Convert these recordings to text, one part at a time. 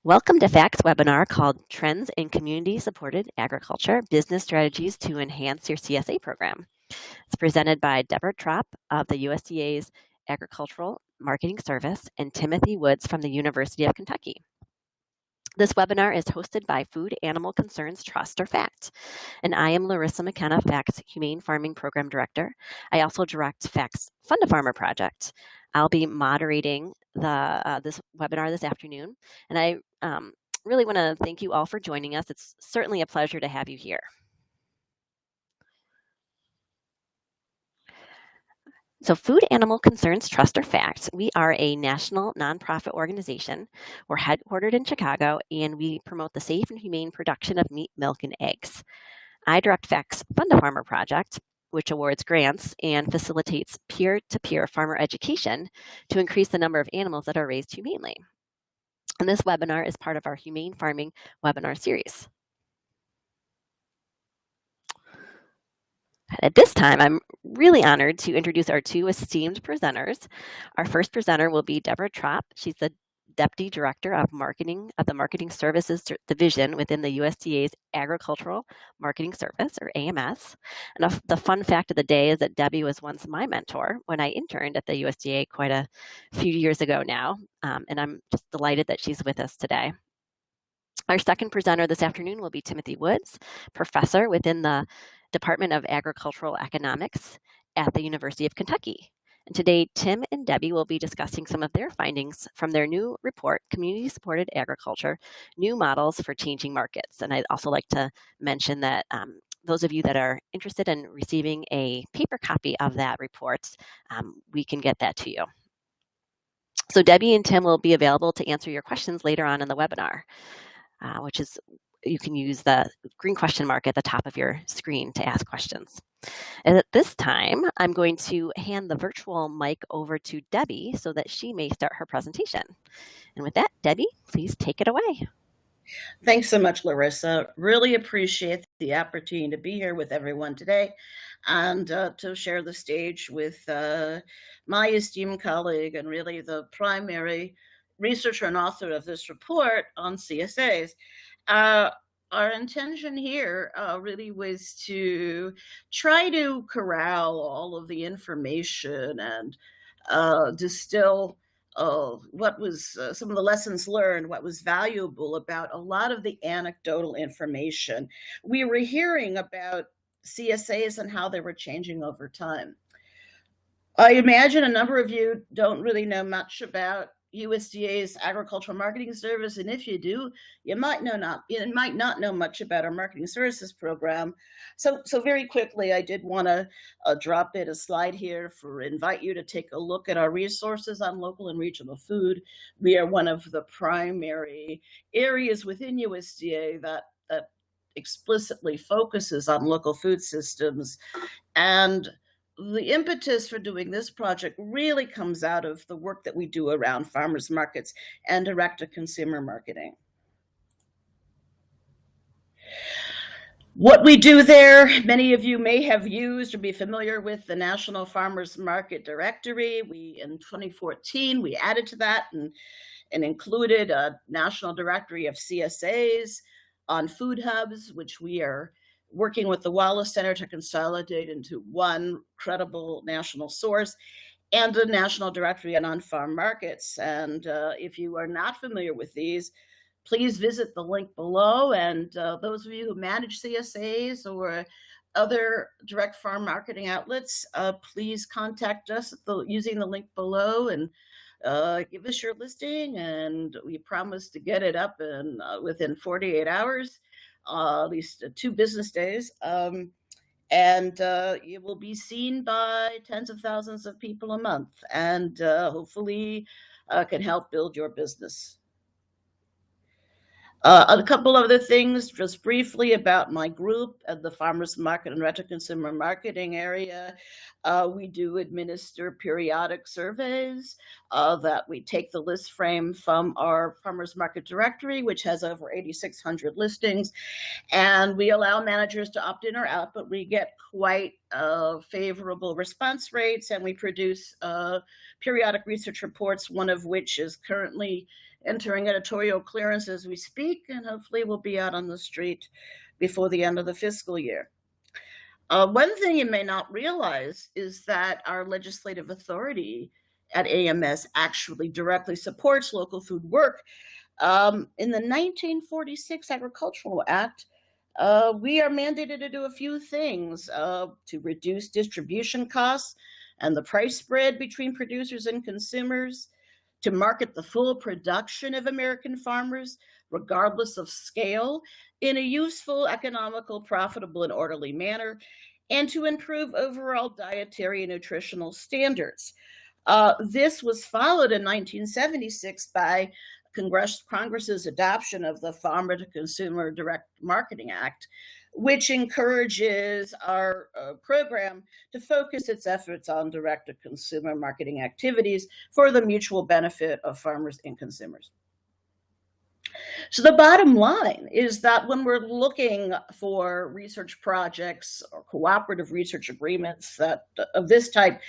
Welcome to FACT's webinar called Trends in Community-Supported Agriculture, Business Strategies to Enhance Your CSA Program. It's presented by Debra Tropp of the USDA's Agricultural Marketing Service and Timothy Woods from the University of Kentucky. This webinar is hosted by Food Animal Concerns Trust, or FACT, and I am Larissa McKenna, FACT's Humane Farming Program Director. I also direct FACT's Fund a Farmer project. I'll be moderating this webinar this afternoon, and I really want to thank you all for joining us. It's certainly a pleasure to have you here. So Food Animal Concerns Trust, or FACT, we are a national nonprofit organization. We're headquartered in Chicago, and we promote the safe and humane production of meat, milk, and eggs. I direct FACT's Fund a Farmer project, which awards grants and facilitates peer-to-peer farmer education to increase the number of animals that are raised humanely. And this webinar is part of our Humane Farming webinar series. At this time, I'm really honored to introduce our two esteemed presenters. Our first presenter will be Debra Tropp. She's the Deputy Director of Marketing of the Marketing Services Division within the USDA's Agricultural Marketing Service, or AMS. And the fun fact of the day is that Debbie was once my mentor when I interned at the USDA quite a few years ago now, and I'm just delighted that she's with us today. Our second presenter this afternoon will be Timothy Woods, professor within the Department of Agricultural Economics at the University of Kentucky. And today, Tim and Debbie will be discussing some of their findings from their new report, Community-Supported Agriculture, New Models for Changing Markets. And I'd also like to mention that those of you that are interested in receiving a paper copy of that report, we can get that to you. So Debbie and Tim will be available to answer your questions later on in the webinar, which is, you can use the green question mark at the top of your screen to ask questions. And at this time, I'm going to hand the virtual mic over to Debbie so that she may start her presentation. And with that, Debbie, please take it away. Thanks so much, Larissa. Really appreciate the opportunity to be here with everyone today and to share the stage with my esteemed colleague and really the primary researcher and author of this report on CSAs. Our intention here really was to try to corral all of the information and distill what was some of the lessons learned, what was valuable about a lot of the anecdotal information we were hearing about CSAs and how they were changing over time. I imagine a number of you don't really know much about USDA's Agricultural Marketing Service, and if you do, you might not know much about our Marketing Services program. So very quickly, I did want to drop in a slide here invite you to take a look at our resources on local and regional food. We are one of the primary areas within USDA that explicitly focuses on local food systems, and the impetus for doing this project really comes out of the work that we do around farmers markets and direct-to-consumer marketing. What we do there, many of you may have used or be familiar with the National Farmers Market Directory. In 2014, we added to that and included a national directory of CSAs on food hubs, which we are working with the Wallace Center to consolidate into one credible national source, and a national directory on on-farm markets. And if you are not familiar with these, please visit the link below. And those of you who manage CSAs or other direct farm marketing outlets, please contact us using the link below and give us your listing, and we promise to get it up within 48 hours. At least 2 business days, and you will be seen by tens of thousands of people a month, and hopefully can help build your business. A couple other things, just briefly, about my group at the Farmers Market and Direct-to-Consumer Marketing area. We do administer periodic surveys that we take the list frame from our Farmers Market Directory, which has over 8,600 listings, and we allow managers to opt in or out, but we get quite favorable response rates, and we produce periodic research reports, one of which is currently entering editorial clearance as we speak, and hopefully will be out on the street before the end of the fiscal year. One thing you may not realize is that our legislative authority at AMS actually directly supports local food work. In the 1946 Agricultural Act, we are mandated to do a few things to reduce distribution costs and the price spread between producers and consumers, to market the full production of American farmers, regardless of scale, in a useful, economical, profitable, and orderly manner, and to improve overall dietary and nutritional standards. This was followed in 1976 by Congress's adoption of the Farmer to Consumer Direct Marketing Act, which encourages our program to focus its efforts on direct-to-consumer marketing activities for the mutual benefit of farmers and consumers. So the bottom line is that when we're looking for research projects or cooperative research agreements of this type,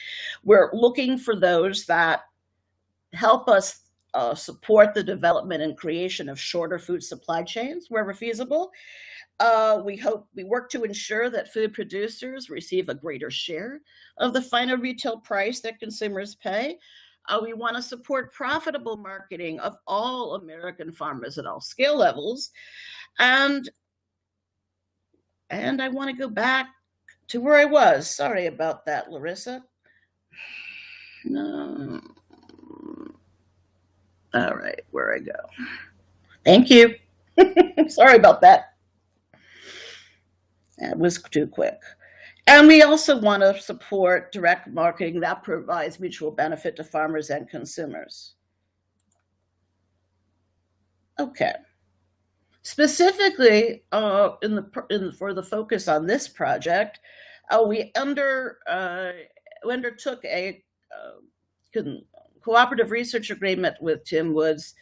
we're looking for those that help us support the development and creation of shorter food supply chains wherever feasible. We work to ensure that food producers receive a greater share of the final retail price that consumers pay. We want to support profitable marketing of all American farmers at all scale levels. And I want to go back to where I was. Sorry about that, Larissa. No. All right, where I go. Thank you. Sorry about that. That was too quick. And we also want to support direct marketing that provides mutual benefit to farmers and consumers. Okay. Specifically, for the focus on this project, we undertook a cooperative research agreement with Tim Woods,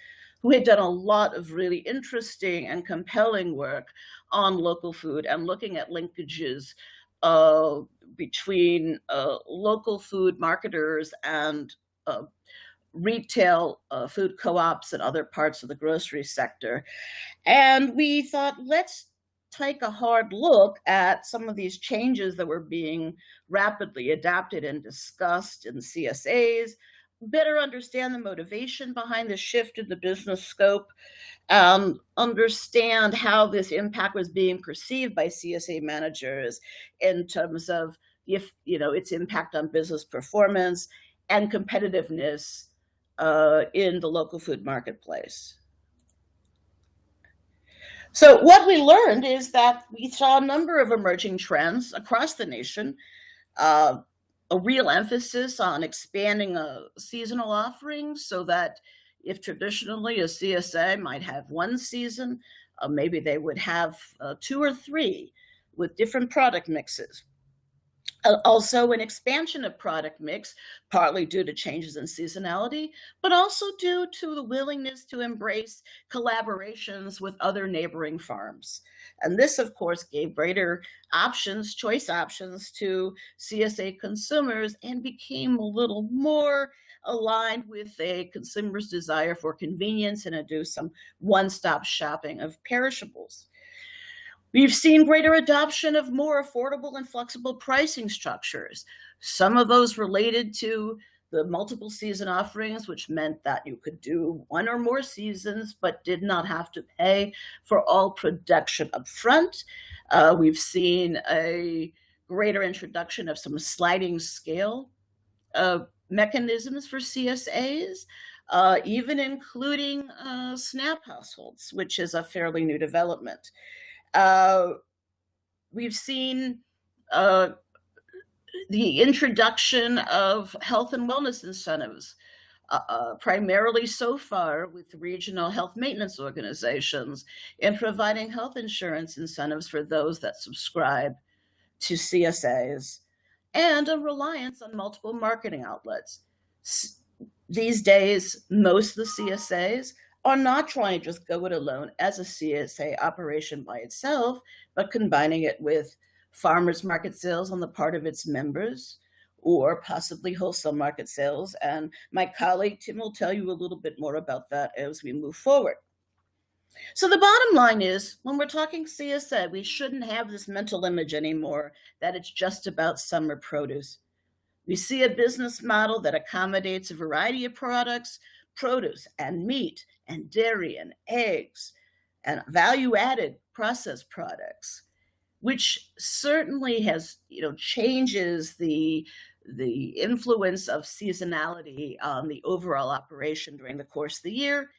who had done a lot of really interesting and compelling work on local food and looking at linkages between local food marketers and retail food co-ops and other parts of the grocery sector. And we thought, let's take a hard look at some of these changes that were being rapidly adapted and discussed in CSAs, better understand the motivation behind the shift in the business scope, understand how this impact was being perceived by CSA managers in terms of its impact on business performance and competitiveness in the local food marketplace. So what we learned is that we saw a number of emerging trends across the nation, a real emphasis on expanding seasonal offerings so that if traditionally a CSA might have one season, maybe they would have 2 or 3 with different product mixes. Also an expansion of product mix, partly due to changes in seasonality, but also due to the willingness to embrace collaborations with other neighboring farms. And this, of course, gave greater choice options to CSA consumers and became a little more aligned with a consumer's desire for convenience and to do some one-stop shopping of perishables. We've seen greater adoption of more affordable and flexible pricing structures. Some of those related to the multiple season offerings, which meant that you could do 1 or more seasons, but did not have to pay for all production up front. We've seen a greater introduction of some sliding scale mechanisms for CSAs, even including SNAP households, which is a fairly new development. We've seen the introduction of health and wellness incentives, primarily so far with regional health maintenance organizations, in providing health insurance incentives for those that subscribe to CSAs, and a reliance on multiple marketing outlets. These days, most of the CSAs are not trying to just go it alone as a CSA operation by itself, but combining it with farmers market sales on the part of its members, or possibly wholesale market sales. And my colleague Tim will tell you a little bit more about that as we move forward. So the bottom line is, when we're talking CSA, we shouldn't have this mental image anymore that it's just about summer produce. We see a business model that accommodates a variety of products, produce and meat and dairy and eggs and value-added processed products, which certainly has, changes the influence of seasonality on the overall operation during the course of the year.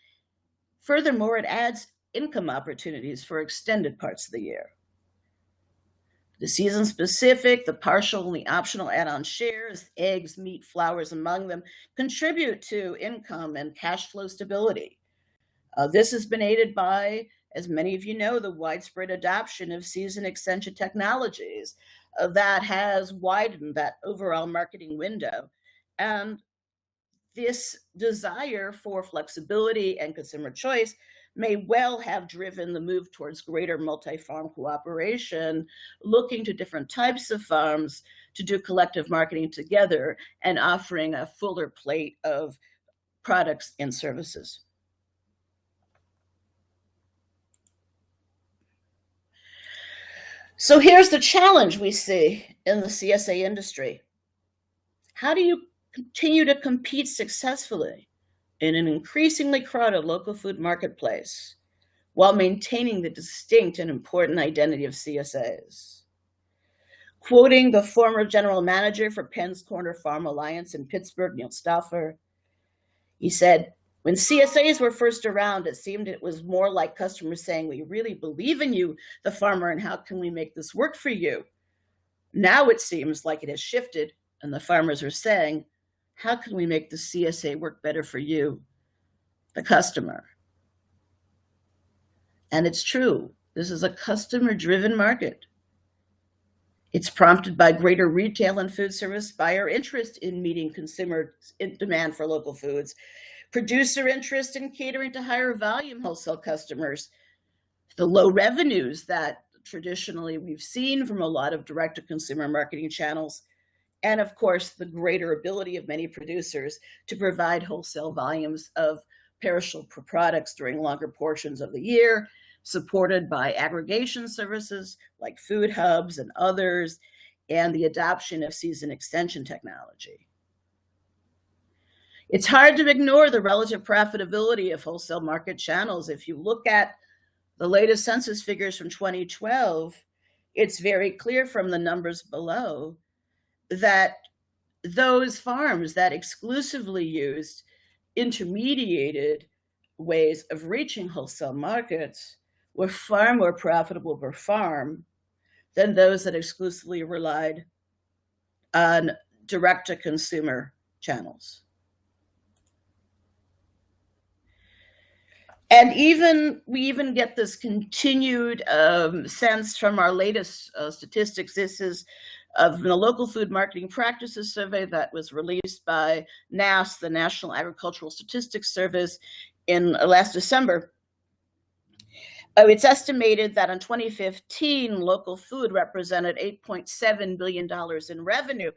Furthermore, it adds income opportunities for extended parts of the year. The season-specific, the partial, and the optional add-on shares, eggs, meat, flowers among them, contribute to income and cash flow stability. This has been aided by, as many of you know, the widespread adoption of season extension technologies that has widened that overall marketing window. And this desire for flexibility and consumer choice may well have driven the move towards greater multi-farm cooperation, looking to different types of farms to do collective marketing together and offering a fuller plate of products and services. So here's the challenge we see in the CSA industry. How do you continue to compete successfully in an increasingly crowded local food marketplace while maintaining the distinct and important identity of CSAs? Quoting the former general manager for Penn's Corner Farm Alliance in Pittsburgh, Neil Stauffer, he said, "When CSAs were first around, it seemed it was more like customers saying, 'We really believe in you, the farmer, and how can we make this work for you?' Now it seems like it has shifted, and the farmers are saying, 'How can we make the CSA work better for you, the customer?'" And it's true. This is a customer-driven market. It's prompted by greater retail and food service buyer interest in meeting consumer demand for local foods, producer interest in catering to higher volume wholesale customers, the low revenues that traditionally we've seen from a lot of direct-to-consumer marketing channels, and of course, the greater ability of many producers to provide wholesale volumes of perishable products during longer portions of the year, supported by aggregation services like food hubs and others, and the adoption of season extension technology. It's hard to ignore the relative profitability of wholesale market channels. If you look at the latest census figures from 2012, it's very clear from the numbers below that those farms that exclusively used intermediated ways of reaching wholesale markets were far more profitable per farm than those that exclusively relied on direct-to-consumer channels. And we even get this continued sense from our latest statistics. This is of the Local Food Marketing Practices Survey that was released by NASS, the National Agricultural Statistics Service, in last December. It's estimated that in 2015, local food represented $8.7 billion in revenue.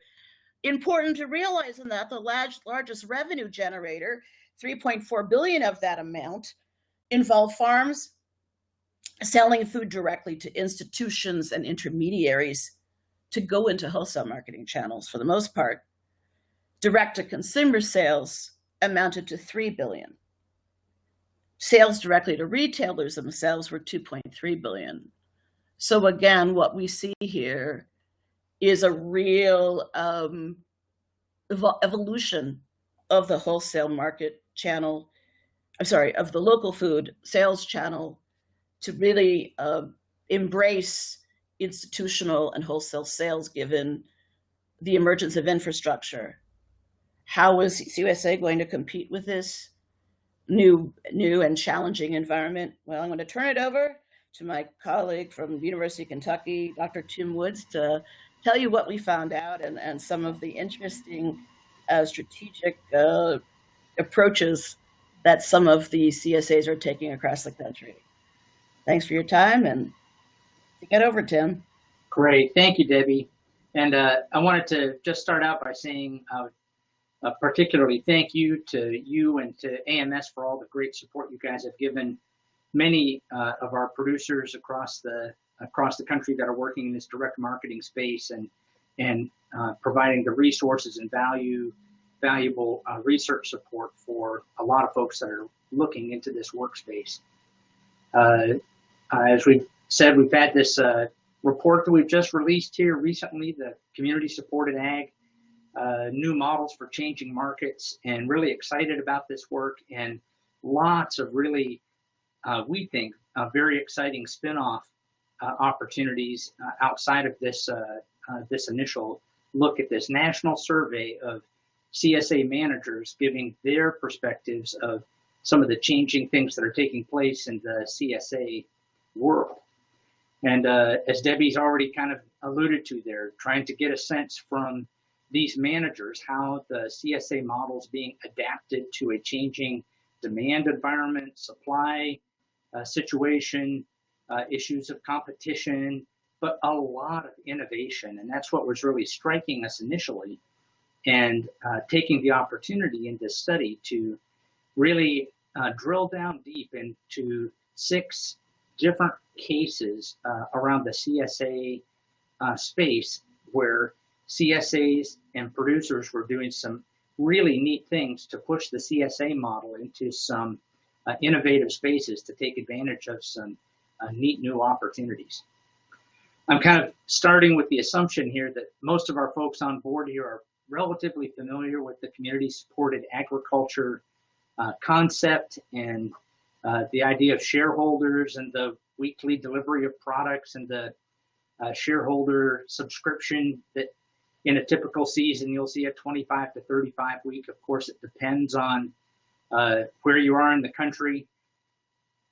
Important to realize in that the largest revenue generator, $3.4 billion of that amount, involved farms selling food directly to institutions and intermediaries to go into wholesale marketing channels. For the most part, direct-to-consumer sales amounted to $3 billion. Sales directly to retailers themselves were $2.3 billion. So again, what we see here is a real evolution of the wholesale market channel, of the local food sales channel, to really embrace institutional and wholesale sales given the emergence of infrastructure. How is CSA going to compete with this new and challenging environment? Well, I'm going to turn it over to my colleague from the University of Kentucky, Dr. Tim Woods, to tell you what we found out and some of the interesting strategic approaches that some of the CSAs are taking across the country. Thanks for your time, and take it over, Tim. Great. Thank you, Debbie. And I wanted to just start out by saying particularly thank you to you and to AMS for all the great support you guys have given many of our producers across the country that are working in this direct marketing space and providing the resources and valuable research support for a lot of folks that are looking into this workspace. As we said, we've had this report that we've just released here recently, the Community Supported Ag, new models for changing markets, and really excited about this work and lots of really, we think, very exciting spin-off opportunities outside of this, this initial look at this national survey of CSA managers giving their perspectives of some of the changing things that are taking place in the CSA world. And as Debbie's already kind of alluded to there, trying to get a sense from these managers how the CSA model is being adapted to a changing demand environment, supply situation, issues of competition, but a lot of innovation. And that's what was really striking us initially, and taking the opportunity in this study to really drill down deep into 6 different cases around the CSA space where CSAs and producers were doing some really neat things to push the CSA model into some innovative spaces to take advantage of some neat new opportunities. I'm kind of starting with the assumption here that most of our folks on board here are relatively familiar with the community supported agriculture concept and the idea of shareholders and the weekly delivery of products and the shareholder subscription that in a typical season you'll see a 25 to 35 week. Of course, it depends on where you are in the country.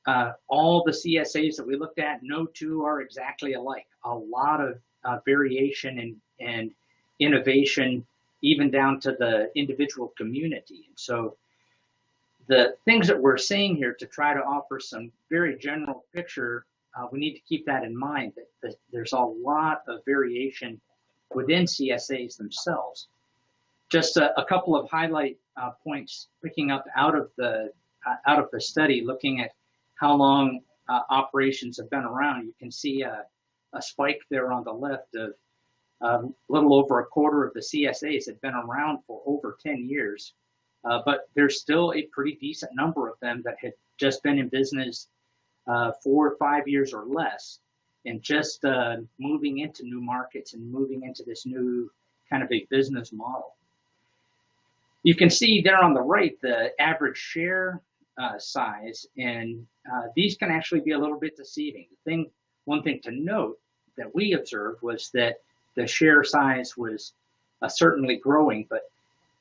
All the CSAs that we looked at, no two are exactly alike. A lot of variation and innovation, even down to the individual community. And so the things that we're seeing here to try to offer some very general picture, we need to keep that in mind, that there's a lot of variation within CSAs themselves. Just a couple of highlight points picking up out of the study, looking at how long operations have been around. You can see a spike there on the left of a little over a quarter of the CSAs have been around for over 10 years. But there's still a pretty decent number of them that had just been in business 4 or 5 years or less, and just moving into new markets and moving into this new kind of a business model. You can see there on the right the average share size, and these can actually be a little bit deceiving. One thing to note that we observed was that the share size was certainly growing, but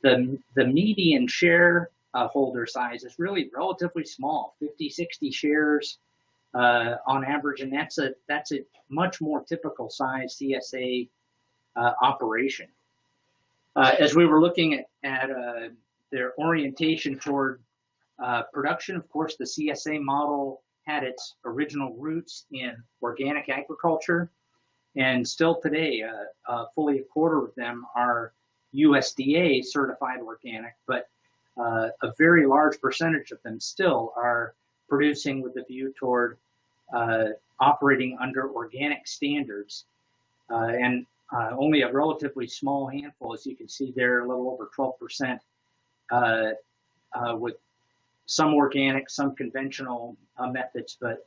the median share holder size is really relatively small, 50, 60 shares on average, and that's a much more typical size CSA operation. As we were looking at their orientation toward production, of course, the CSA model had its original roots in organic agriculture, and still today, fully a quarter of them are USDA certified organic, but a very large percentage of them still are producing with a view toward operating under organic standards, and only a relatively small handful, as you can see there, a little over 12%, with some organic, some conventional methods, but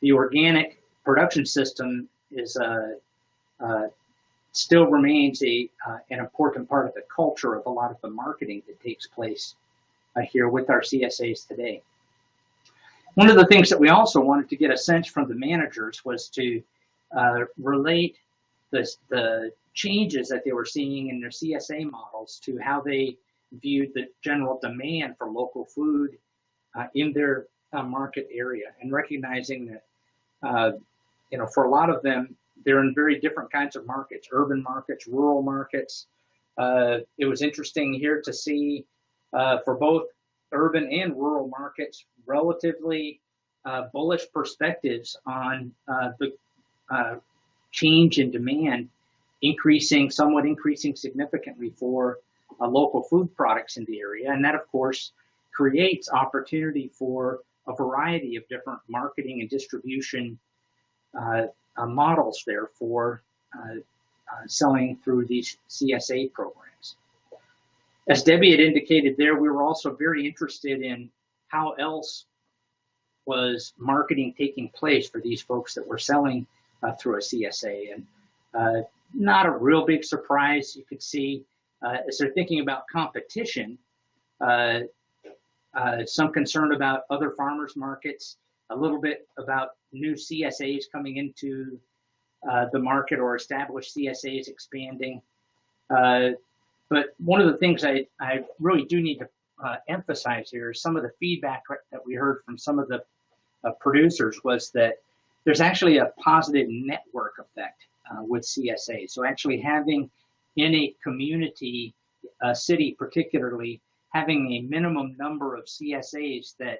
the organic production system is still remains an important part of the culture of a lot of the marketing that takes place here with our CSAs today. One of the things that we also wanted to get a sense from the managers was to relate the changes that they were seeing in their CSA models to how they viewed the general demand for local food in their market area, and recognizing that for a lot of them, they're in very different kinds of markets, urban markets, rural markets. It was interesting here to see for both urban and rural markets, relatively bullish perspectives on the change in demand somewhat increasing significantly for local food products in the area. And that, of course, creates opportunity for a variety of different marketing and distribution models there for selling through these CSA programs. As Debbie had indicated there, we were also very interested in how else was marketing taking place for these folks that were selling through a CSA. And not a real big surprise, you could see, as they're thinking about competition, some concern about other farmers markets, a little bit about new CSAs coming into the market or established CSAs expanding. But one of the things I really do need to emphasize here is some of the feedback that we heard from some of the producers was that there's actually a positive network effect with CSA. So actually having in a community, a city particularly, having a minimum number of CSAs that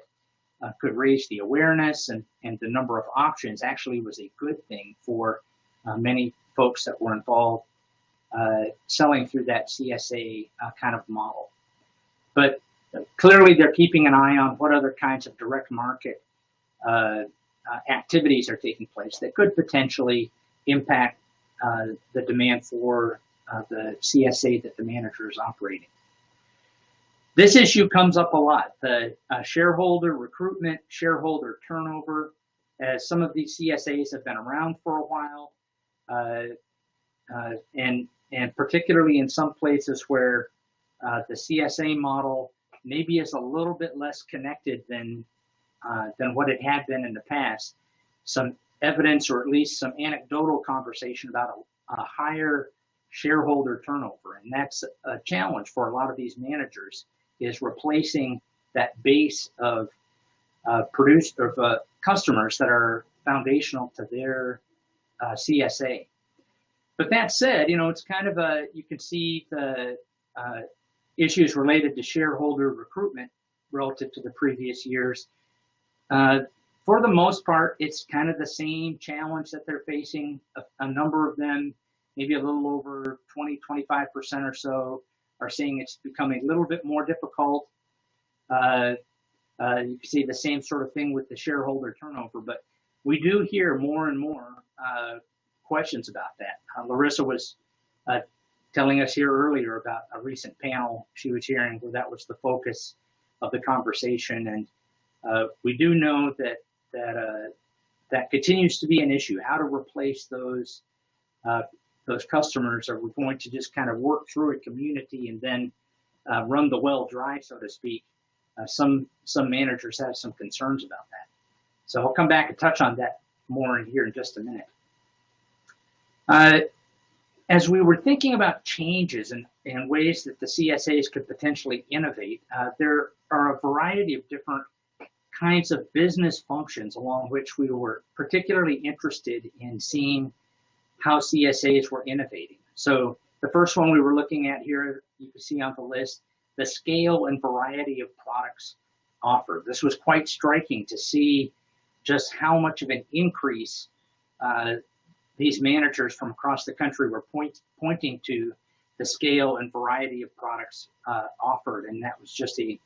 could raise the awareness and the number of options actually was a good thing for many folks that were involved selling through that CSA kind of model. But clearly they're keeping an eye on what other kinds of direct market activities are taking place that could potentially impact the demand for the CSA that the manager is operating. This issue comes up a lot, the shareholder recruitment, shareholder turnover, as some of these CSAs have been around for a while, and particularly in some places where the CSA model maybe is a little bit less connected than what it had been in the past. Some evidence, or at least some anecdotal conversation about a higher shareholder turnover, and that's a challenge for a lot of these managers, is replacing that base of customers that are foundational to their CSA. But that said, it's kind of you can see the issues related to shareholder recruitment relative to the previous years. For the most part, it's kind of the same challenge that they're facing. A number of them, maybe a little over 20-25% or so, are saying it's becoming a little bit more difficult. You can see the same sort of thing with the shareholder turnover, but we do hear more and more questions about that. Larissa was telling us here earlier about a recent panel she was hearing where that was the focus of the conversation, and we do know that continues to be an issue. How to replace those customers? Are we going to just kind of work through a community and then run the well dry, so to speak? Some managers have some concerns about that. So I'll come back and touch on that more in here in just a minute. As we were thinking about changes and ways that the CSAs could potentially innovate, there are a variety of different kinds of business functions along which we were particularly interested in seeing how CSAs were innovating. So the first one we were looking at here, you can see on the list, the scale and variety of products offered. This was quite striking to see just how much of an increase these managers from across the country were pointing to the scale and variety of products offered, and that was just a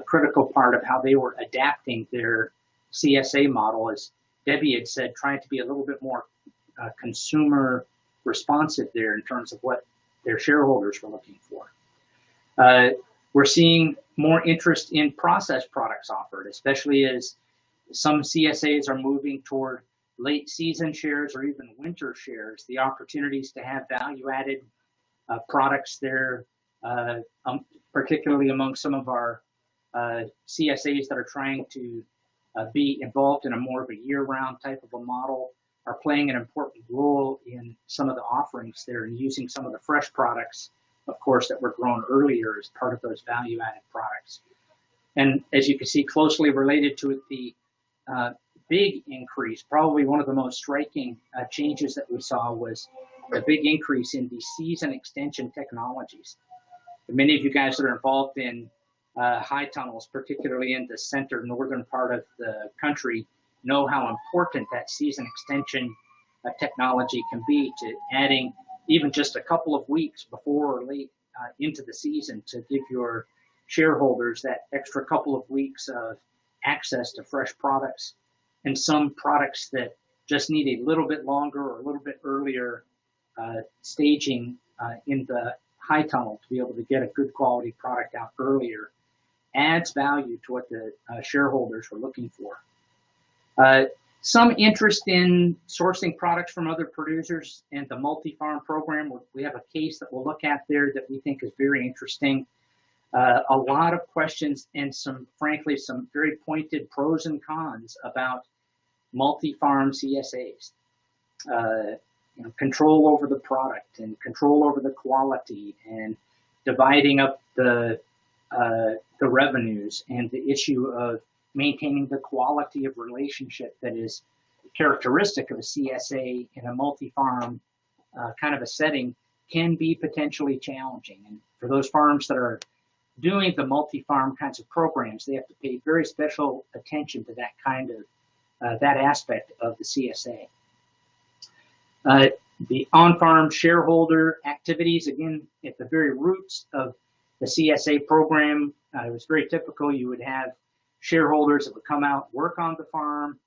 critical part of how they were adapting their CSA model, as Debbie had said, trying to be a little bit more consumer responsive there in terms of what their shareholders were looking for. We're seeing more interest in processed products offered, especially as some CSAs are moving toward late season shares or even winter shares, the opportunities to have value-added products there, particularly among some of our CSAs that are trying to be involved in a more of a year-round type of a model, are playing an important role in some of the offerings there and using some of the fresh products, of course, that were grown earlier as part of those value-added products. And as you can see, closely related to it, the big increase, probably one of the most striking changes that we saw was the big increase in the season extension technologies. Many of you guys that are involved in high tunnels, particularly in the center northern part of the country, know how important that season extension technology can be, to adding even just a couple of weeks before or late into the season to give your shareholders that extra couple of weeks of access to fresh products, and some products that just need a little bit longer or a little bit earlier staging in the high tunnel to be able to get a good quality product out earlier, adds value to what the shareholders were looking for. Some interest in sourcing products from other producers and the multi-farm program. We have a case that we'll look at there that we think is very interesting. A lot of questions and frankly, some very pointed pros and cons about multi-farm CSAs. Control over the product and control over the quality and dividing up the revenues, and the issue of maintaining the quality of relationship that is characteristic of a CSA in a multi-farm kind of a setting can be potentially challenging. And for those farms that are doing the multi-farm kinds of programs, they have to pay very special attention to that kind of that aspect of the CSA. The on-farm shareholder activities, again, at the very roots of the CSA program, it was very typical. You would have shareholders that would come out, work on the farm,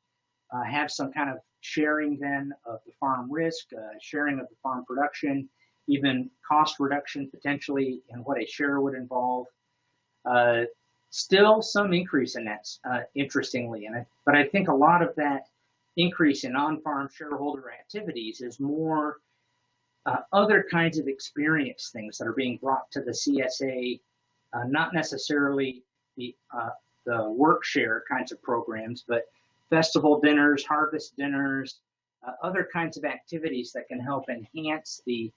have some kind of sharing then of the farm risk, sharing of the farm production, even cost reduction potentially in what a share would involve. Still some increase in that, interestingly, but I think a lot of that increase in on-farm shareholder activities is more other kinds of experience things that are being brought to the CSA, not necessarily the work share kinds of programs, but festival dinners, harvest dinners, other kinds of activities that can help enhance the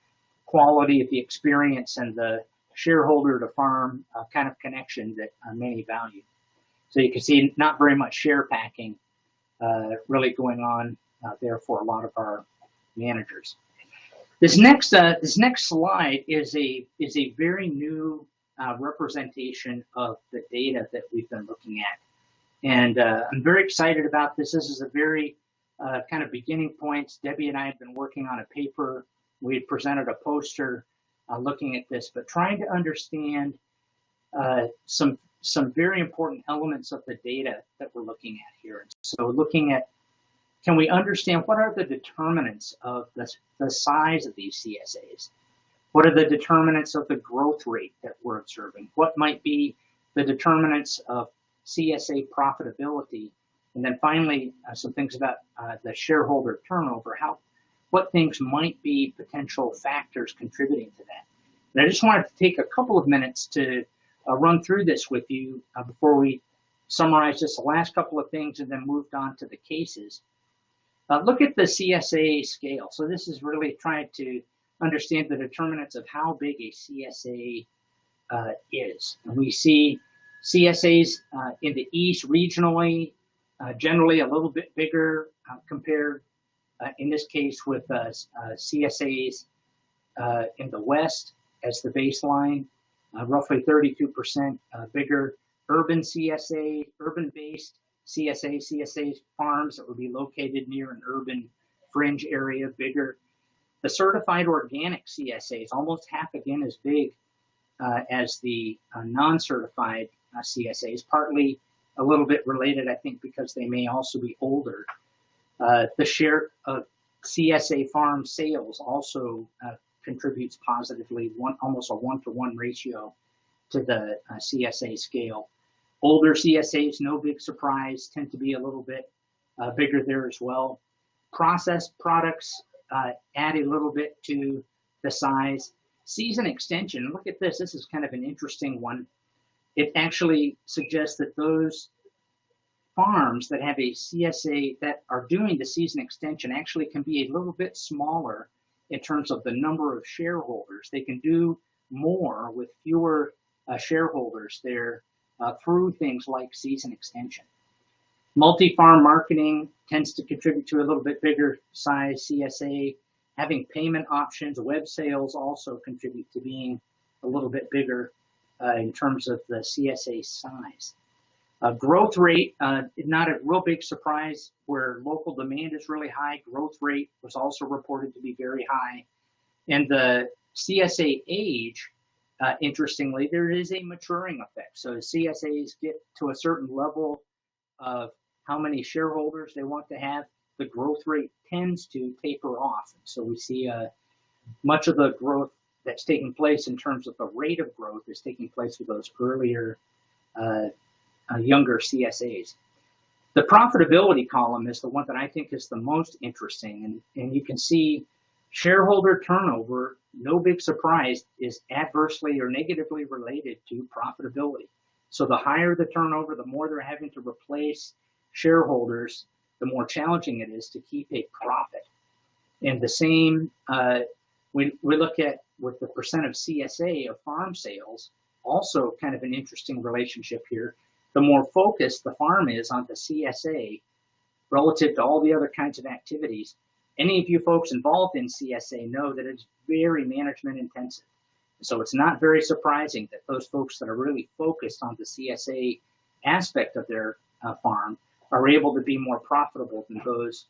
quality of the experience and the shareholder to farm kind of connection that many value. So you can see not very much share packing really going on there for a lot of our managers. This next slide is a very new representation of the data that we've been looking at, and I'm very excited about this. This is a very kind of beginning points. Debbie and I have been working on a paper. We presented a poster looking at this, but trying to understand some very important elements of the data that we're looking at here. So looking at, can we understand what are the determinants of the size of these CSAs? What are the determinants of the growth rate that we're observing? What might be the determinants of CSA profitability? And then finally, some things about the shareholder turnover, what things might be potential factors contributing to that. And I just wanted to take a couple of minutes to run through this with you before we summarize just the last couple of things and then moved on to the cases. Look at the CSA scale. So this is really trying to understand the determinants of how big a CSA is. And we see CSAs in the east regionally, generally a little bit bigger compared, in this case, with CSAs in the west as the baseline, roughly 32% bigger. Urban CSA, urban-based CSA farms that would be located near an urban fringe area, bigger. The certified organic CSAs, almost half again as big as the non-certified CSAs, partly a little bit related, I think, because they may also be older. The share of CSA farm sales also contributes positively, almost a 1-to-1 ratio to the CSA scale. Older CSAs, no big surprise, tend to be a little bit bigger there as well. Processed products add a little bit to the size. Season extension, look at this. This is kind of an interesting one. It actually suggests that those farms that have a CSA that are doing the season extension actually can be a little bit smaller in terms of the number of shareholders. They can do more with fewer shareholders there through things like season extension. Multi-farm marketing tends to contribute to a little bit bigger size CSA. Having payment options, web sales also contribute to being a little bit bigger in terms of the CSA size. Growth rate, not a real big surprise. Where local demand is really high, growth rate was also reported to be very high. And the CSA age, interestingly, there is a maturing effect. So CSAs get to a certain level of how many shareholders they want to have, the growth rate tends to taper off. So we see much of the growth that's taking place in terms of the rate of growth is taking place with those earlier, younger CSAs. The profitability column is the one that I think is the most interesting, and you can see shareholder turnover, no big surprise, is adversely or negatively related to profitability. So the higher the turnover, the more they're having to replace shareholders, the more challenging it is to keep a profit. And the same, we look at with the percent of CSA of farm sales, also kind of an interesting relationship here. The more focused the farm is on the CSA relative to all the other kinds of activities, any of you folks involved in CSA know that it's very management intensive. So it's not very surprising that those folks that are really focused on the CSA aspect of their farm are able to be more profitable than those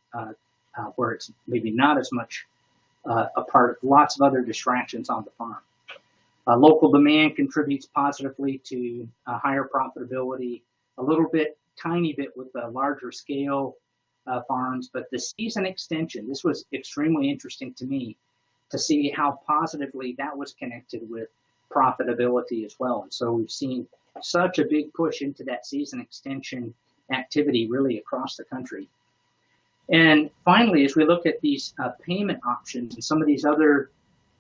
where it's maybe not as much a part of lots of other distractions on the farm. Local demand contributes positively to higher profitability, a little bit, tiny bit with the larger scale farms, but the season extension, this was extremely interesting to me to see how positively that was connected with profitability as well. And so we've seen such a big push into that season extension activity really across the country. And finally, as we look at these payment options and some of these other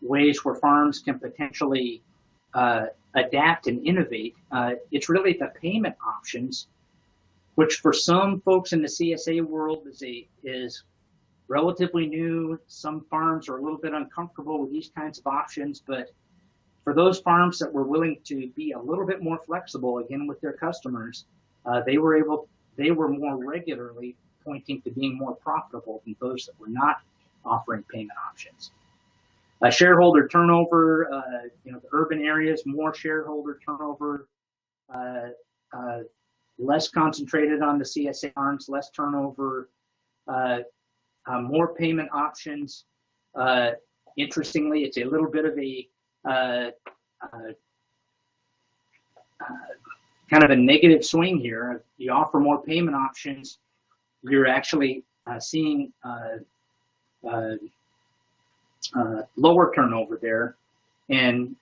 ways where farms can potentially adapt and innovate, it's really the payment options, which for some folks in the CSA world is relatively new. Some farms are a little bit uncomfortable with these kinds of options, but for those farms that were willing to be a little bit more flexible, again with their customers, they were more regularly pointing to being more profitable than those that were not offering payment options. Shareholder turnover, the urban areas, more shareholder turnover, less concentrated on the CSA farms, less turnover, more payment options. Interestingly, it's a little bit of a kind of a negative swing here. You offer more payment options, you're actually seeing lower turnover there, and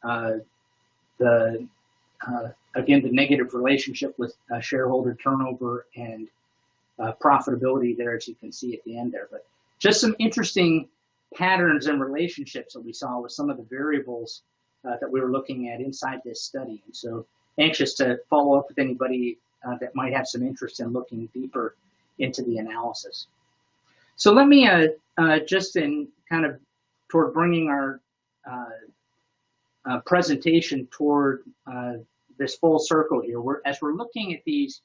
again, the negative relationship with shareholder turnover and profitability there, as you can see at the end there. But just some interesting patterns and relationships that we saw with some of the variables that we were looking at inside this study. And so anxious to follow up with anybody that might have some interest in looking deeper into the analysis. So let me just in kind of toward bringing our presentation toward this full circle here, as we're looking at these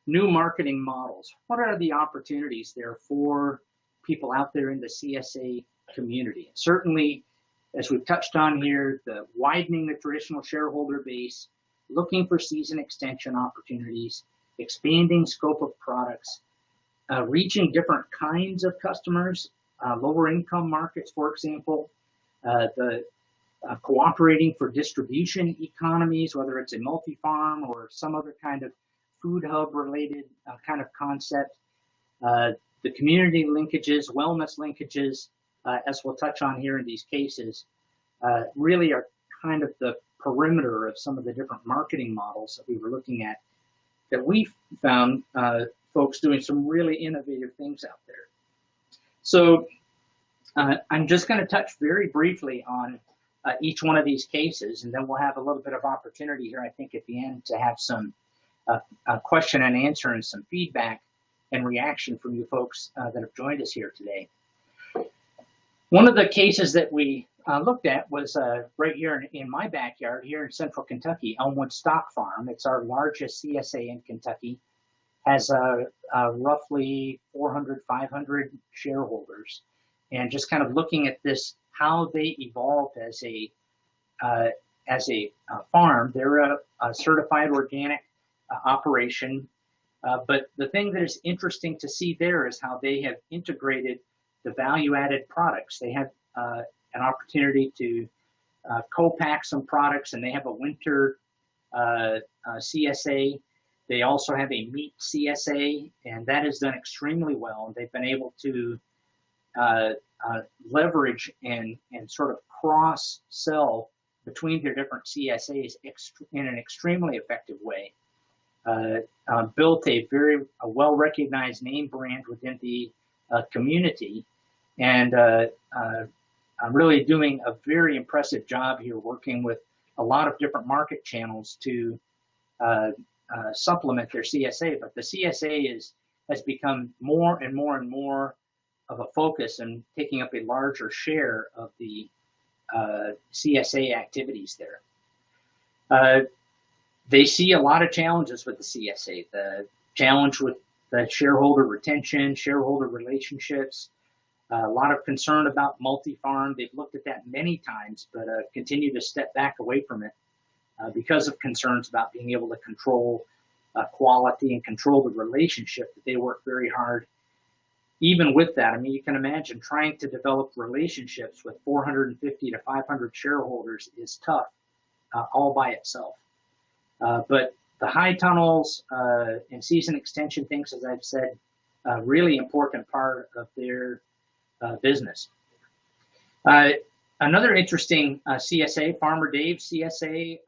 new marketing models, what are the opportunities there for people out there in the CSA community? Certainly, as we've touched on here, the widening the traditional shareholder base, looking for season extension opportunities, expanding scope of products, reaching different kinds of customers, lower income markets, for example, cooperating for distribution economies, whether it's a multi-farm or some other kind of food hub related kind of concept, the community linkages, wellness linkages, as we'll touch on here in these cases, really are kind of the perimeter of some of the different marketing models that we were looking at, that we found folks doing some really innovative things out there. So I'm just going to touch very briefly on each one of these cases, and then we'll have a little bit of opportunity here, I think, at the end to have some question and answer and some feedback and reaction from you folks that have joined us here today. One of the cases that we looked at was right here in my backyard here in central Kentucky, Elmwood Stock Farm. It's our largest CSA in Kentucky, has roughly 400, 500 shareholders. And just kind of looking at this, how they evolved as a farm. They're a certified organic operation. But the thing that is interesting to see there is how they have integrated the value-added products. They have an opportunity to co-pack some products, and they have a winter CSA. They also have a meat CSA, and that is done extremely well. They've been able to leverage and sort of cross-sell between their different CSAs in an extremely effective way. Built a very well-recognized name brand within the community, and really doing a very impressive job here, working with a lot of different market channels to supplement their CSA. But the CSA has become more and more and more of a focus and taking up a larger share of the CSA activities there. They see a lot of challenges with the CSA. The challenge with the shareholder retention, shareholder relationships, a lot of concern about multi-farm. They've looked at that many times, but continue to step back away from it because of concerns about being able to control quality and control the relationship that they work very hard. Even with that, I mean, you can imagine trying to develop relationships with 450 to 500 shareholders is tough all by itself. But the high tunnels and season extension things, as I've said, really important part of their business. Another interesting CSA, Farmer Dave CSA,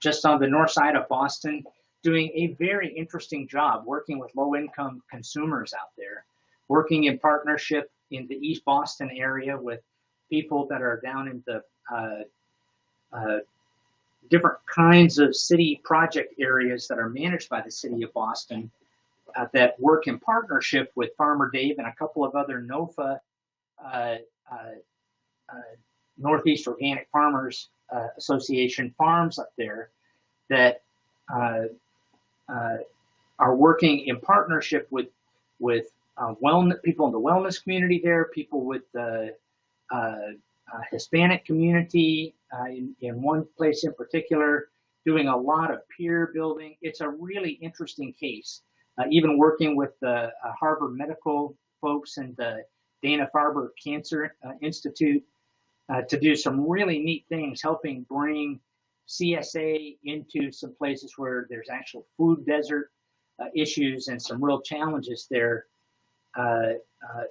just on the north side of Boston, doing a very interesting job working with low-income consumers out there, working in partnership in the East Boston area with people that are down in the different kinds of city project areas that are managed by the city of Boston that work in partnership with Farmer Dave and a couple of other NOFA, Northeast Organic Farmers Association farms up there that are working in partnership with wellness, people in the wellness community there, people with the Hispanic community in one place in particular, doing a lot of peer building. It's a really interesting case. Even working with the Harvard Medical folks and the Dana-Farber Cancer Institute to do some really neat things, helping bring CSA into some places where there's actual food desert issues and some real challenges there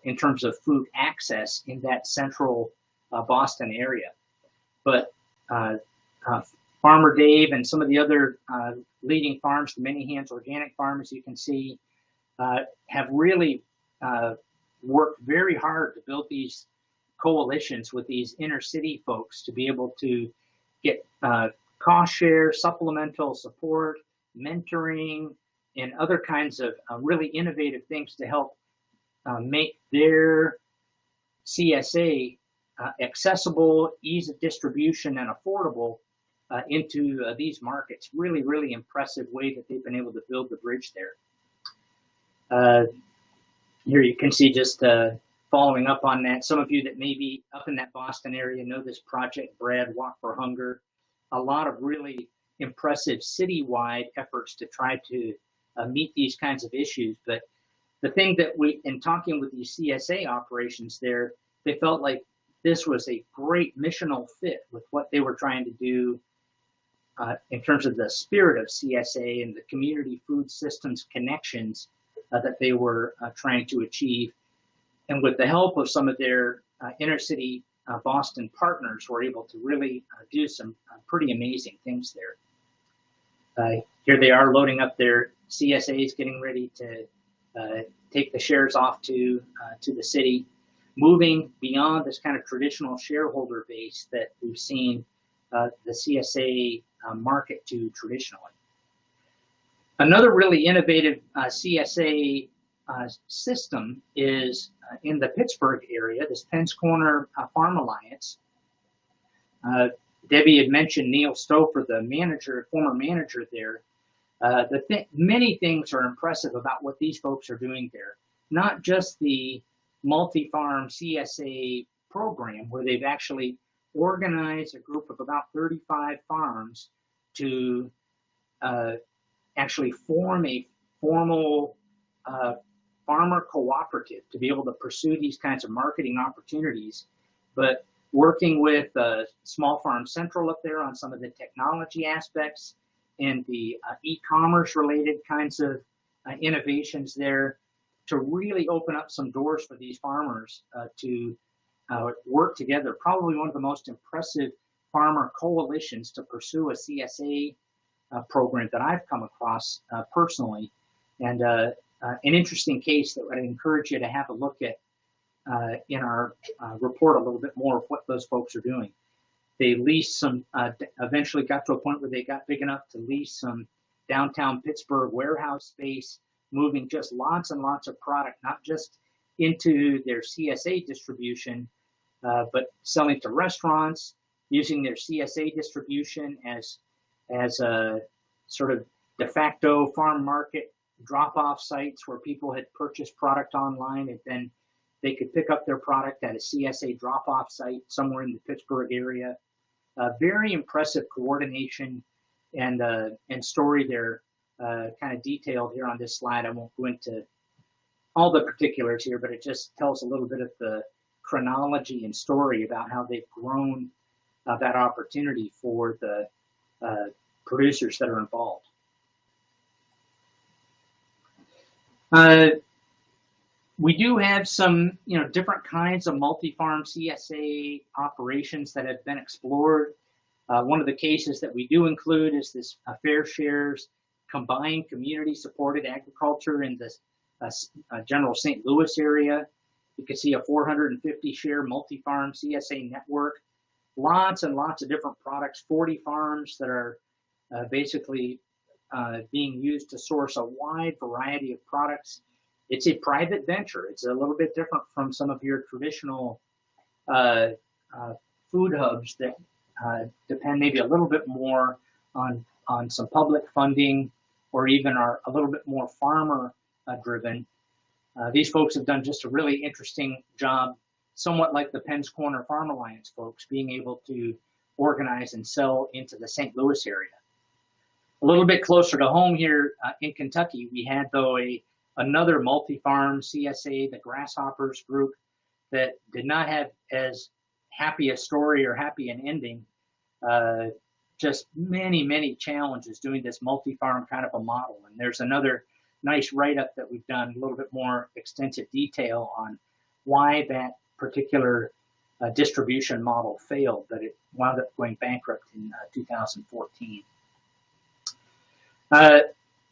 in terms of food access in that central Boston area. But Farmer Dave and some of the other leading farms, the Many Hands Organic Farms, you can see, have really worked very hard to build these coalitions with these inner city folks to be able to get cost share, supplemental support, mentoring, and other kinds of really innovative things to help make their CSA accessible, ease of distribution, and affordable into these markets. Really, really impressive way that they've been able to build the bridge there. Here you can see just following up on that. Some of you that may be up in that Boston area know this Project Bread, Walk for Hunger. A lot of really impressive citywide efforts to try to meet these kinds of issues. But the thing that in talking with these CSA operations there, they felt like this was a great missional fit with what they were trying to do in terms of the spirit of CSA and the community food systems connections that they were trying to achieve. And with the help of some of their inner city Boston partners, were able to really do some pretty amazing things there. Here they are loading up their CSAs, getting ready to take the shares off to the city, moving beyond this kind of traditional shareholder base that we've seen the CSA market to traditionally. Another really innovative CSA system is in the Pittsburgh area, this Penn's Corner Farm Alliance. Debbie had mentioned Neil Stouffer, the manager, former manager there. Many things are impressive about what these folks are doing there. Not just the multi-farm CSA program, where they've actually organized a group of about 35 farms to actually form a formal farmer cooperative to be able to pursue these kinds of marketing opportunities, but working with Small Farm Central up there on some of the technology aspects and the e-commerce related kinds of innovations there to really open up some doors for these farmers to work together. Probably one of the most impressive farmer coalitions to pursue a CSA program that I've come across personally. And an interesting case that I'd encourage you to have a look at in our report a little bit more of what those folks are doing. They leased some, eventually got to a point where they got big enough to lease some downtown Pittsburgh warehouse space, moving just lots and lots of product, not just into their CSA distribution, but selling to restaurants, using their CSA distribution as a sort of de facto farm market drop-off sites where people had purchased product online and then they could pick up their product at a CSA drop-off site somewhere in the Pittsburgh area. Very impressive coordination and story there, kind of detailed here on this slide. I won't go into all the particulars here, but it just tells a little bit of the chronology and story about how they've grown that opportunity for the producers that are involved. We do have some, different kinds of multi-farm CSA operations that have been explored. One of the cases that we do include is this Fair Shares combined community-supported agriculture in the general St. Louis area. You can see a 450 share multi-farm CSA network. Lots and lots of different products, 40 farms that are basically being used to source a wide variety of products. It's a private venture. It's a little bit different from some of your traditional food hubs that depend maybe a little bit more on some public funding or even are a little bit more farmer driven. These folks have done just a really interesting job, somewhat like the Penn's Corner Farm Alliance folks, being able to organize and sell into the St. Louis area. A little bit closer to home here in Kentucky, we had though another multi-farm CSA, the Grasshoppers group, that did not have as happy a story or happy an ending. Just many, many challenges doing this multi-farm kind of a model. And there's another nice write-up that we've done, a little bit more extensive detail on why that particular distribution model failed, but it wound up going bankrupt in 2014.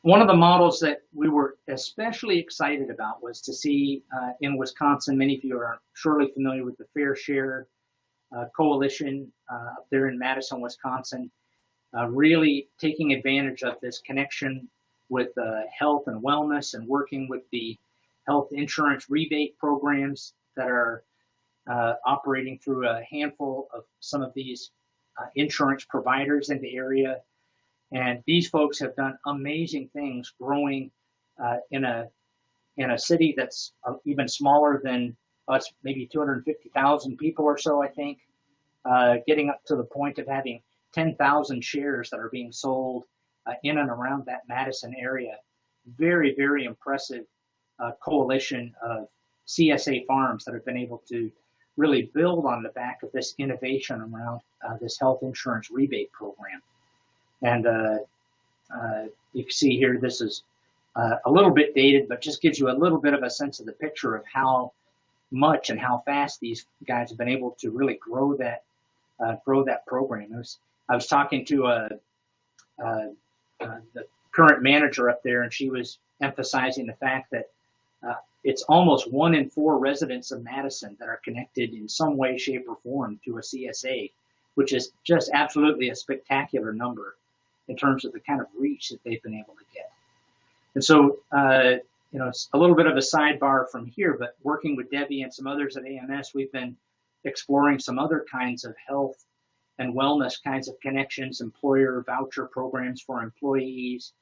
One of the models that we were especially excited about was to see in Wisconsin, many of you are surely familiar with the Fair Share Coalition up there in Madison, Wisconsin, really taking advantage of this connection with health and wellness and working with the health insurance rebate programs that are operating through a handful of some of these insurance providers in the area. And these folks have done amazing things, growing in a city that's even smaller than us, maybe 250,000 people or so, I think, getting up to the point of having 10,000 shares that are being sold in and around that Madison area. Very, very impressive coalition of CSA farms that have been able to really build on the back of this innovation around this health insurance rebate program. And you can see here, this is a little bit dated, but just gives you a little bit of a sense of the picture of how much and how fast these guys have been able to really grow that program. I was talking to the current manager up there, and she was emphasizing the fact that it's almost 1 in 4 residents of Madison that are connected in some way, shape, or form to a CSA, which is just absolutely a spectacular number in terms of the kind of reach that they've been able to get. And so, it's a little bit of a sidebar from here, but working with Debbie and some others at AMS, we've been exploring some other kinds of health and wellness kinds of connections, employer voucher programs for employees,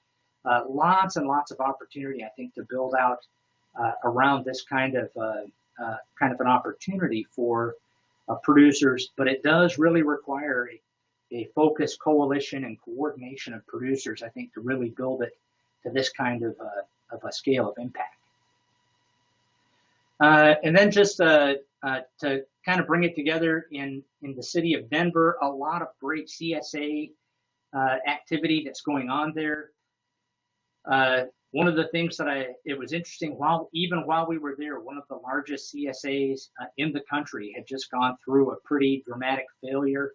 lots and lots of opportunity, I think, to build out around this kind of an opportunity for producers, but it does really require a focused coalition and coordination of producers, I think, to really build it to this kind of a scale of impact. And then just to kind of bring it together in the city of Denver, a lot of great CSA activity that's going on there. One of the things that it was interesting, even while we were there, one of the largest CSAs in the country had just gone through a pretty dramatic failure.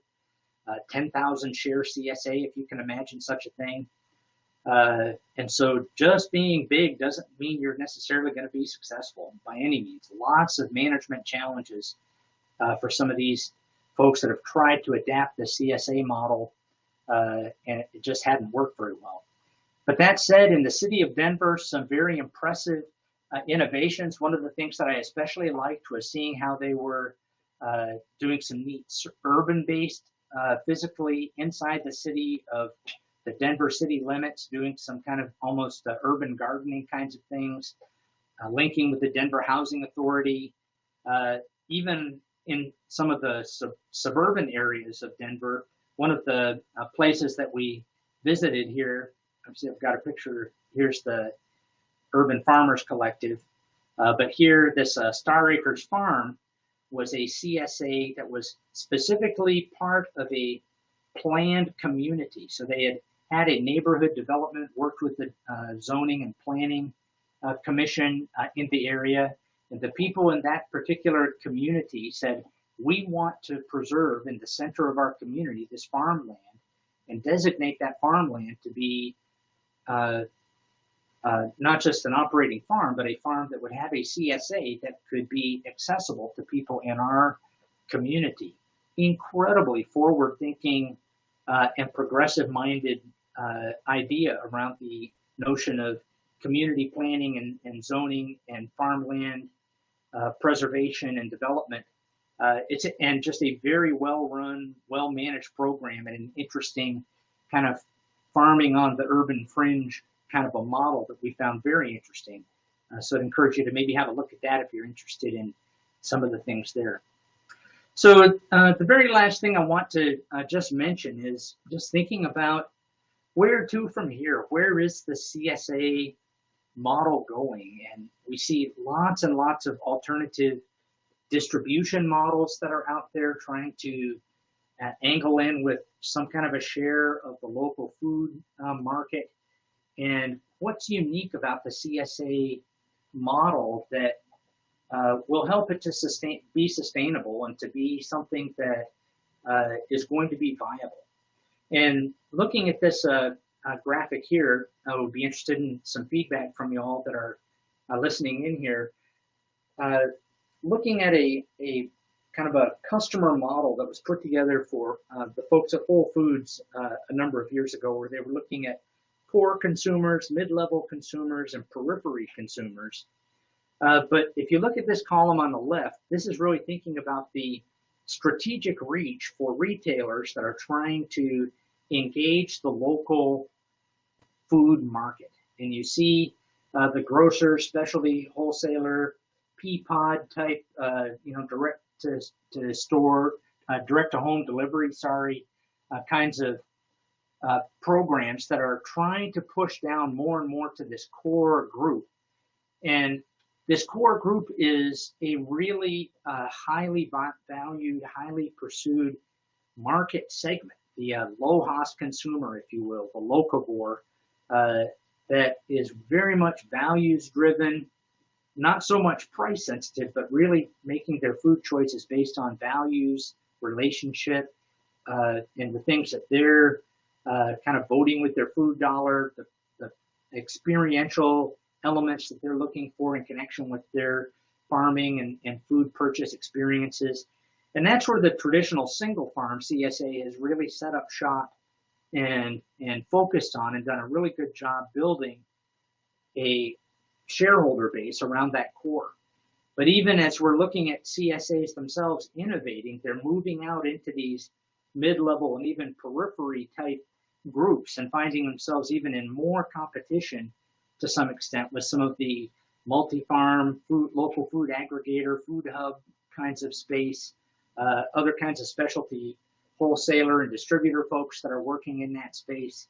10,000 share CSA, if you can imagine such a thing. And so just being big doesn't mean you're necessarily going to be successful by any means. Lots of management challenges for some of these folks that have tried to adapt the CSA model, and it just hadn't worked very well. But that said, in the city of Denver, some very impressive innovations. One of the things that I especially liked was seeing how they were doing some neat urban-based, physically inside the city of the Denver city limits, doing some kind of almost urban gardening kinds of things, linking with the Denver Housing Authority, even in some of the suburban areas of Denver. One of the places that we visited here, I've got a picture, here's the Urban Farmers Collective, but here this Star Acres Farm was a CSA that was specifically part of a planned community. So they had a neighborhood development, worked with the zoning and planning commission in the area. And the people in that particular community said, we want to preserve in the center of our community this farmland and designate that farmland to be not just an operating farm, but a farm that would have a CSA that could be accessible to people in our community. Incredibly forward-thinking and progressive-minded idea around the notion of community planning and zoning and farmland preservation and development. And just a very well-run, well-managed program, and an interesting kind of farming on the urban fringe kind of a model that we found very interesting. So I'd encourage you to maybe have a look at that if you're interested in some of the things there. So the very last thing I want to just mention is just thinking about where to from here. Where is the CSA model going? And we see lots and lots of alternative distribution models that are out there trying to angle in with some kind of a share of the local food market. And what's unique about the CSA model that will help it to be sustainable and to be something that is going to be viable. And looking at this graphic here, I would be interested in some feedback from you all that are listening in here. Looking at a kind of a customer model that was put together for the folks at Whole Foods a number of years ago, where they were looking at core consumers, mid-level consumers, and periphery consumers. But if you look at this column on the left, this is really thinking about the strategic reach for retailers that are trying to engage the local food market. And you see the grocer, specialty wholesaler, P-pod type, direct to store, direct to home delivery, kinds of programs that are trying to push down more and more to this core group. And this core group is a really highly valued, highly pursued market segment, the low-cost consumer, if you will, the locavore, that is very much values-driven, not so much price sensitive, but really making their food choices based on values, relationship, and the things that they're kind of voting with their food dollar, the experiential elements that they're looking for in connection with their farming and food purchase experiences. And that's where the traditional single farm CSA has really set up shop and focused on and done a really good job building a shareholder base around that core. But even as we're looking at CSAs themselves innovating, they're moving out into these mid-level and even periphery type groups and finding themselves even in more competition to some extent with some of the multi-farm, local food aggregator, food hub kinds of space, other kinds of specialty wholesaler and distributor folks that are working in that space.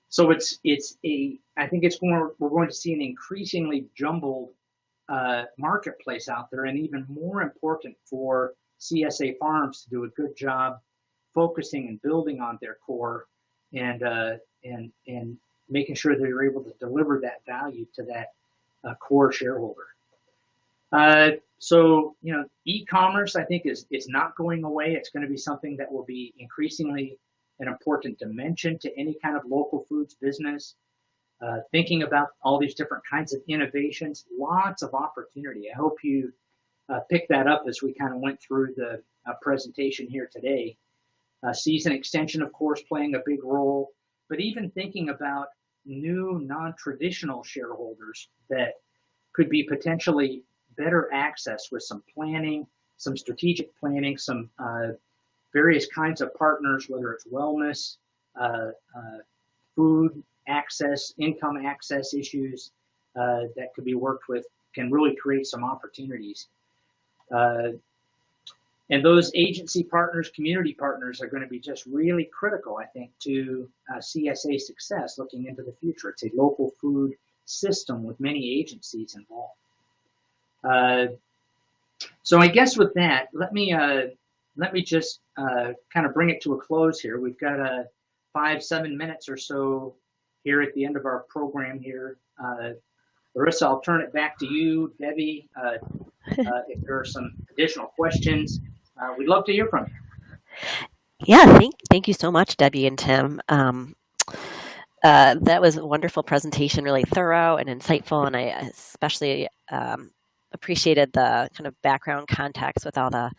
So I think we're going to see an increasingly jumbled marketplace out there, and even more important for CSA farms to do a good job focusing and building on their core and making sure they're able to deliver that value to that core shareholder. So, e-commerce, I think, is not going away. It's going to be something that will be increasingly an important dimension to any kind of local foods business. Thinking about all these different kinds of innovations, lots of opportunity. I hope you picked that up as we kind of went through the presentation here today. Season extension, of course, playing a big role, but even thinking about new non-traditional shareholders that could be potentially better access with some planning, some strategic planning, some various kinds of partners, whether it's wellness, food access, income access issues that could be worked with, can really create some opportunities. And those agency partners, community partners are going to be just really critical, I think, to CSA success looking into the future. It's a local food system with many agencies involved. So I guess with that, let me just kind of bring it to a close here. We've got 5-7 minutes or so here at the end of our program here. Larissa, I'll turn it back to you. Debbie, if there are some additional questions, we'd love to hear from you. Yeah, thank you so much, Debbie and Tim. That was a wonderful presentation, really thorough and insightful, and I especially appreciated the kind of background context with all the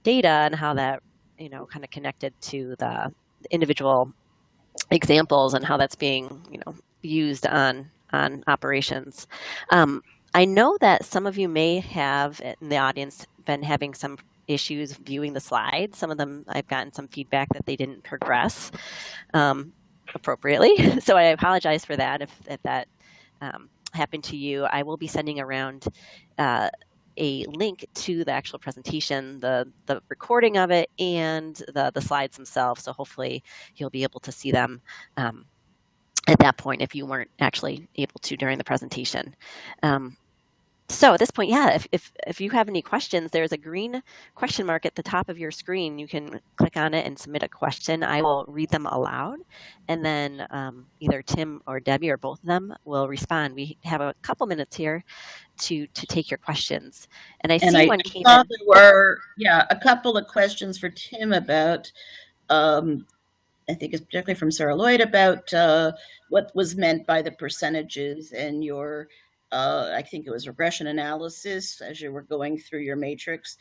data and how that, kind of connected to the individual examples and how that's being, used on operations. I know that some of you may have in the audience been having some issues viewing the slides. Some of them, I've gotten some feedback that they didn't progress appropriately. So I apologize for that if that happened to you. I will be sending around a link to the actual presentation, the recording of it, and the slides themselves. So hopefully you'll be able to see them at that point if you weren't actually able to during the presentation. So at this point, yeah, if you have any questions, there's a green question mark at the top of your screen. You can click on it and submit a question. I will read them aloud, and then either Tim or Debbie or both of them will respond. We have a couple minutes here to take your questions. And I see one came in. There were, a couple of questions for Tim about, I think it's particularly from Sarah Lloyd, about what was meant by the percentages and your I think it was regression analysis as you were going through your matrix.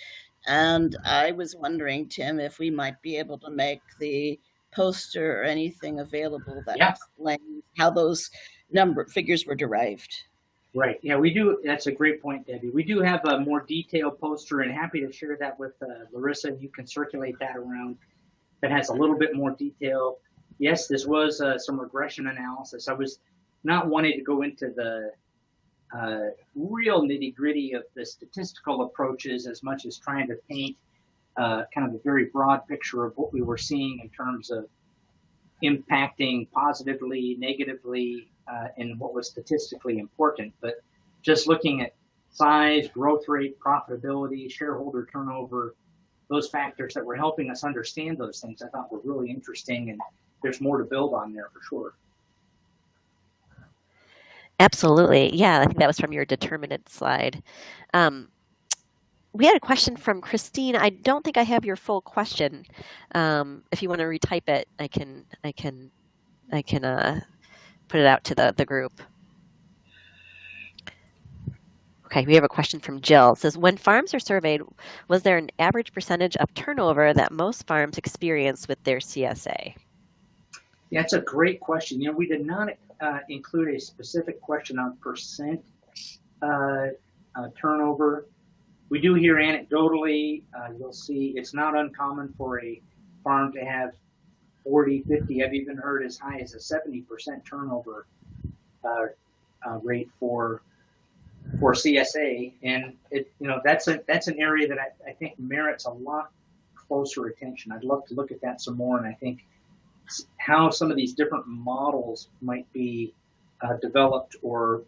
And I was wondering, Tim, if we might be able to make the poster or anything available that explains how those figures were derived. Right. Yeah, we do. That's a great point, Debbie. We do have a more detailed poster, and happy to share that with Larissa. You can circulate that around. That has a little bit more detail. Yes, this was some regression analysis. I was not wanting to go into the real nitty-gritty of the statistical approaches as much as trying to paint kind of a very broad picture of what we were seeing in terms of impacting positively, negatively, and what was statistically important. But just looking at size, growth rate, profitability, shareholder turnover, those factors that were helping us understand those things, I thought were really interesting, and there's more to build on there for sure. Absolutely. Yeah, I think that was from your determinant slide. We had a question from Christine. I don't think I have your full question. If you want to retype it, I can put it out to the group. Okay, we have a question from Jill. It says, when farms are surveyed, was there an average percentage of turnover that most farms experience with their CSA? Yeah, that's a great question. We did not include a specific question on percent turnover. We do hear anecdotally, you'll see it's not uncommon for a farm to have 40, 50, I've even heard as high as a 70% turnover rate for CSA. And that's an area that I think merits a lot closer attention. I'd love to look at that some more, and I think how some of these different models might be developed, or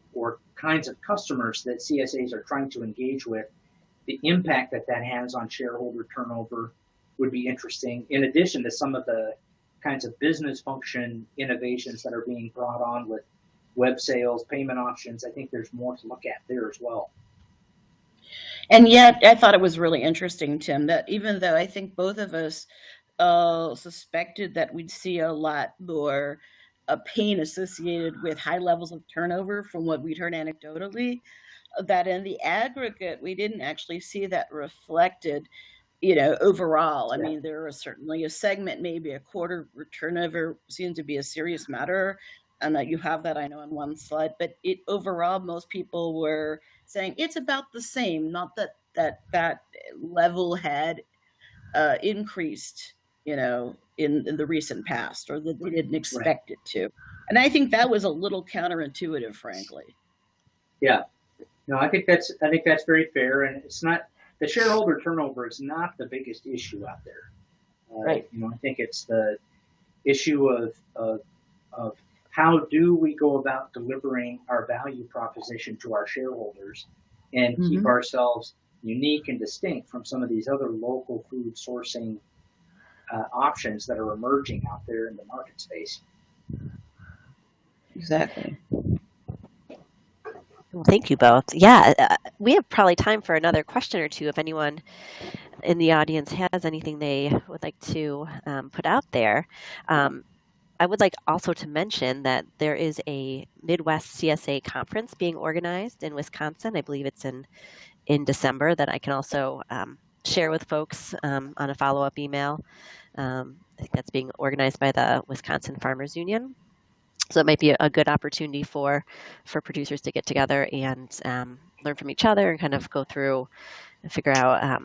kinds of customers that CSAs are trying to engage with, the impact that has on shareholder turnover would be interesting, in addition to some of the kinds of business function innovations that are being brought on with web sales, payment options. I think there's more to look at there as well. And yet, I thought it was really interesting, Tim, that even though I think both of us suspected that we'd see a lot more pain associated with high levels of turnover from what we'd heard anecdotally, that in the aggregate, we didn't actually see that reflected, overall. I mean, there was certainly a segment, maybe a quarter turnover seemed to be a serious matter. And that you have that, I know, on one slide, but overall, most people were saying it's about the same, not that level had increased, in the recent past, or that they didn't expect it to. And I think that was a little counterintuitive, frankly. Yeah. No, I think that's very fair, and it's not, the shareholder turnover is not the biggest issue out there. Right. I think it's the issue of how do we go about delivering our value proposition to our shareholders and keep ourselves unique and distinct from some of these other local food sourcing options that are emerging out there in the market space. Exactly. Well, thank you both. Yeah, we have probably time for another question or two if anyone in the audience has anything they would like to put out there. I would like also to mention that there is a Midwest CSA conference being organized in Wisconsin. I believe it's in December, that I can also share with folks on a follow-up email. I think that's being organized by the Wisconsin Farmers Union. So it might be a good opportunity for producers to get together and learn from each other and kind of go through and figure out,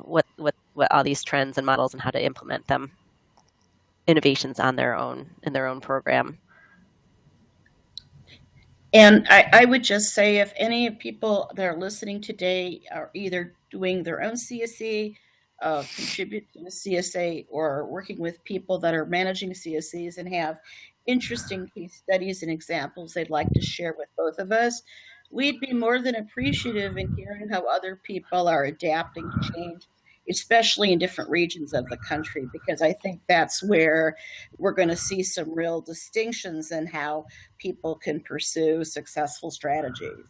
what all these trends and models and how to implement them, innovations in their own program. And I would just say, if any people that are listening today are either doing their own CSA, contribute to the CSA, or working with people that are managing CSAs and have interesting case studies and examples they'd like to share with both of us, we'd be more than appreciative in hearing how other people are adapting to change, especially in different regions of the country, because I think that's where we're going to see some real distinctions in how people can pursue successful strategies.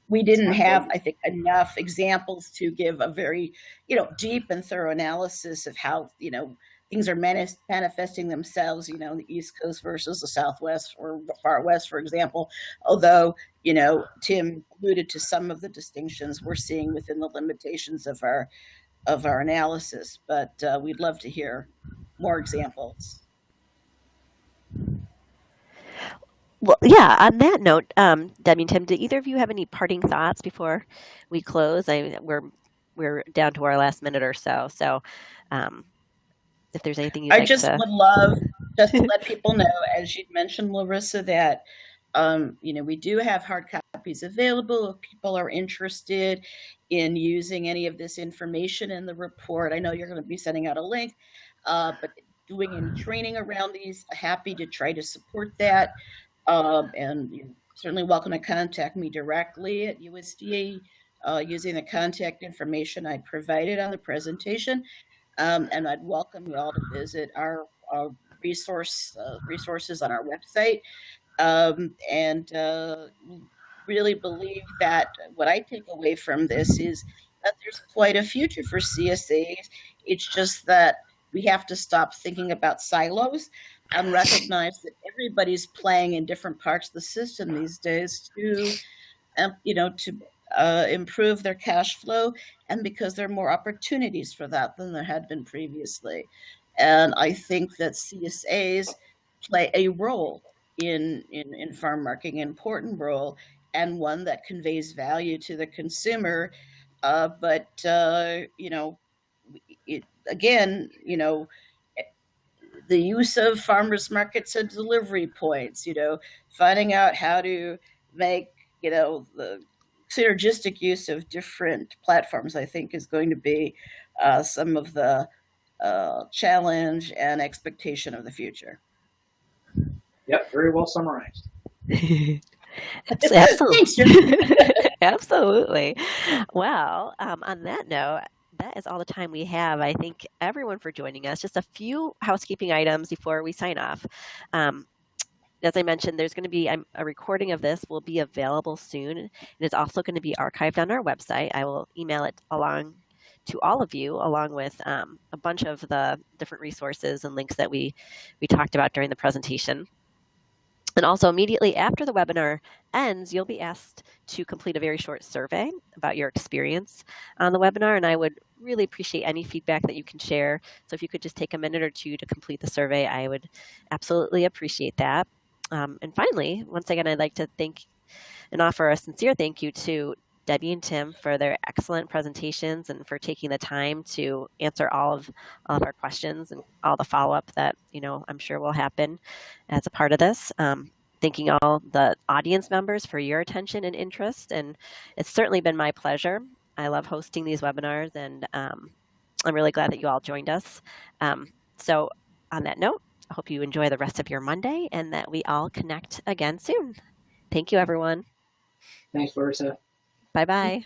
We didn't have, I think, enough examples to give a very, deep and thorough analysis of how, things are manifesting themselves, in the East Coast versus the Southwest or Far West, for example. Although, Tim alluded to some of the distinctions we're seeing within the limitations of our analysis, but we'd love to hear more examples. Well, yeah, on that note, Debbie and Tim, do either of you have any parting thoughts before we close? We're down to our last minute or so. So if there's anything you'd like to... would love just to let people know, as you'd mentioned, Larissa, that we do have hard copies available if people are interested in using any of this information in the report. I know you're going to be sending out a link, but doing any training around these, happy to try to support that. And you're certainly welcome to contact me directly at USDA using the contact information I provided on the presentation. And I'd welcome you all to visit our resources on our website. And really believe that what I take away from this is that there's quite a future for CSAs. It's just that we have to stop thinking about silos and recognize that everybody's playing in different parts of the system these days to improve their cash flow, and because there are more opportunities for that than there had been previously. And I think that CSAs play a role in farm marketing, an important role, and one that conveys value to the consumer. But the use of farmers markets and delivery points, finding out how to make, the synergistic use of different platforms, I think, is going to be some of the challenge and expectation of the future. Yep, very well summarized. Absolutely. Thanks, Jim. Absolutely. Well, on that note, that is all the time we have. I thank everyone for joining us. Just a few housekeeping items before we sign off. As I mentioned, there's going to be a recording of this will be available soon, and it's also going to be archived on our website. I will email it along to all of you, along with a bunch of the different resources and links that we talked about during the presentation. And also immediately after the webinar ends, you'll be asked to complete a very short survey about your experience on the webinar, and I would really appreciate any feedback that you can share. So if you could just take a minute or two to complete the survey, I would absolutely appreciate that. And finally, once again, I'd like to thank and offer a sincere thank you to Debbie and Tim for their excellent presentations and for taking the time to answer all of our questions and all the follow-up that I'm sure will happen as a part of this. Thanking all the audience members for your attention and interest, and it's certainly been my pleasure. I love hosting these webinars, and I'm really glad that you all joined us. So on that note, I hope you enjoy the rest of your Monday and that we all connect again soon. Thank you, everyone. Thanks, Larissa. Bye-bye.